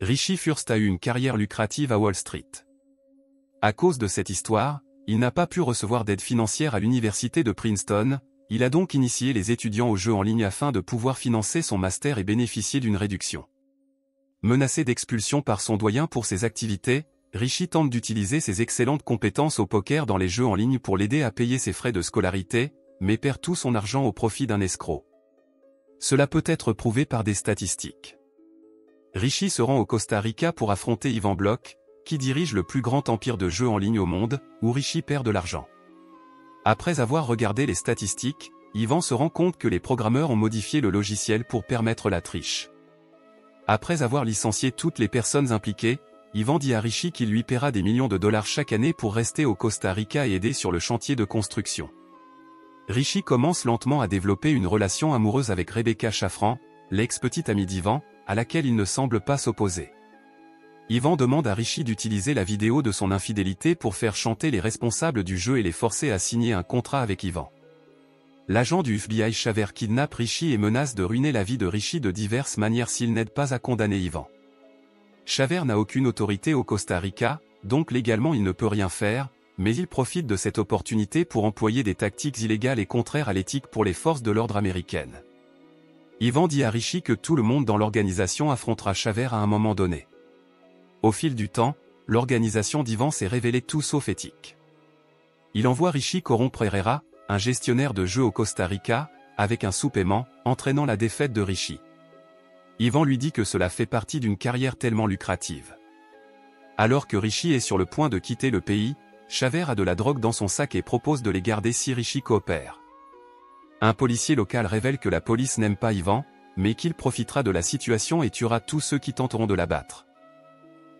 Richie Furst a eu une carrière lucrative à Wall Street. À cause de cette histoire, il n'a pas pu recevoir d'aide financière à l'université de Princeton, il a donc initié les étudiants aux jeux en ligne afin de pouvoir financer son master et bénéficier d'une réduction. Menacé d'expulsion par son doyen pour ses activités, Richie tente d'utiliser ses excellentes compétences au poker dans les jeux en ligne pour l'aider à payer ses frais de scolarité, mais perd tout son argent au profit d'un escroc. Cela peut être prouvé par des statistiques. Richie se rend au Costa Rica pour affronter Ivan Block, qui dirige le plus grand empire de jeux en ligne au monde, où Richie perd de l'argent. Après avoir regardé les statistiques, Ivan se rend compte que les programmeurs ont modifié le logiciel pour permettre la triche. Après avoir licencié toutes les personnes impliquées, Ivan dit à Richie qu'il lui paiera des millions de dollars chaque année pour rester au Costa Rica et aider sur le chantier de construction. Richie commence lentement à développer une relation amoureuse avec Rebecca Chaffran, l'ex-petite amie d'Ivan, à laquelle il ne semble pas s'opposer. Ivan demande à Richie d'utiliser la vidéo de son infidélité pour faire chanter les responsables du jeu et les forcer à signer un contrat avec Ivan. L'agent du FBI Shaver kidnappe Richie et menace de ruiner la vie de Richie de diverses manières s'il n'aide pas à condamner Ivan. Shaver n'a aucune autorité au Costa Rica, donc légalement il ne peut rien faire, mais il profite de cette opportunité pour employer des tactiques illégales et contraires à l'éthique pour les forces de l'ordre américaines. Ivan dit à Richie que tout le monde dans l'organisation affrontera Shaver à un moment donné. Au fil du temps, l'organisation d'Ivan s'est révélée tout sauf éthique. Il envoie Richie corrompre Herrera, un gestionnaire de jeux au Costa Rica, avec un sous-paiement, entraînant la défaite de Richie. Ivan lui dit que cela fait partie d'une carrière tellement lucrative. Alors que Richie est sur le point de quitter le pays, Shaver a de la drogue dans son sac et propose de les garder si Richie coopère. Un policier local révèle que la police n'aime pas Ivan, mais qu'il profitera de la situation et tuera tous ceux qui tenteront de l'abattre.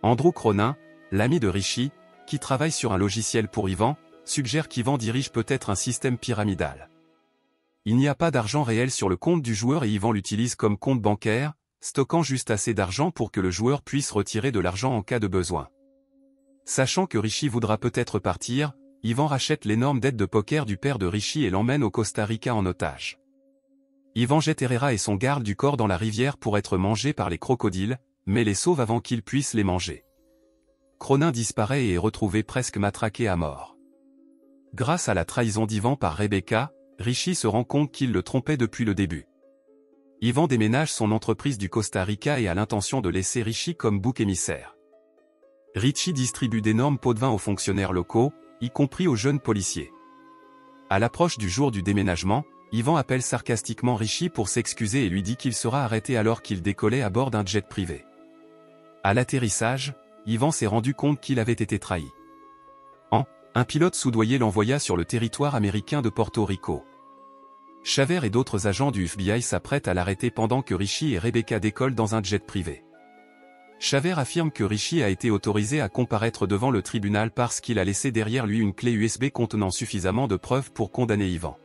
Andrew Cronin, l'ami de Richie, qui travaille sur un logiciel pour Ivan, suggère qu'Ivan dirige peut-être un système pyramidal. Il n'y a pas d'argent réel sur le compte du joueur et Ivan l'utilise comme compte bancaire, stockant juste assez d'argent pour que le joueur puisse retirer de l'argent en cas de besoin. Sachant que Richie voudra peut-être partir, Ivan rachète l'énorme dette de poker du père de Richie et l'emmène au Costa Rica en otage. Ivan jette Herrera et son garde du corps dans la rivière pour être mangés par les crocodiles, mais les sauve avant qu'ils puissent les manger. Cronin disparaît et est retrouvé presque matraqué à mort. Grâce à la trahison d'Ivan par Rebecca, Richie se rend compte qu'il le trompait depuis le début. Ivan déménage son entreprise du Costa Rica et a l'intention de laisser Richie comme bouc émissaire. Richie distribue d'énormes pots de vin aux fonctionnaires locaux, y compris aux jeunes policiers. À l'approche du jour du déménagement, Ivan appelle sarcastiquement Richie pour s'excuser et lui dit qu'il sera arrêté alors qu'il décollait à bord d'un jet privé. À l'atterrissage, Ivan s'est rendu compte qu'il avait été trahi. Un pilote soudoyé l'envoya sur le territoire américain de Porto Rico. Shaver et d'autres agents du FBI s'apprêtent à l'arrêter pendant que Richie et Rebecca décollent dans un jet privé. Shaver affirme que Richie a été autorisé à comparaître devant le tribunal parce qu'il a laissé derrière lui une clé USB contenant suffisamment de preuves pour condamner Ivan.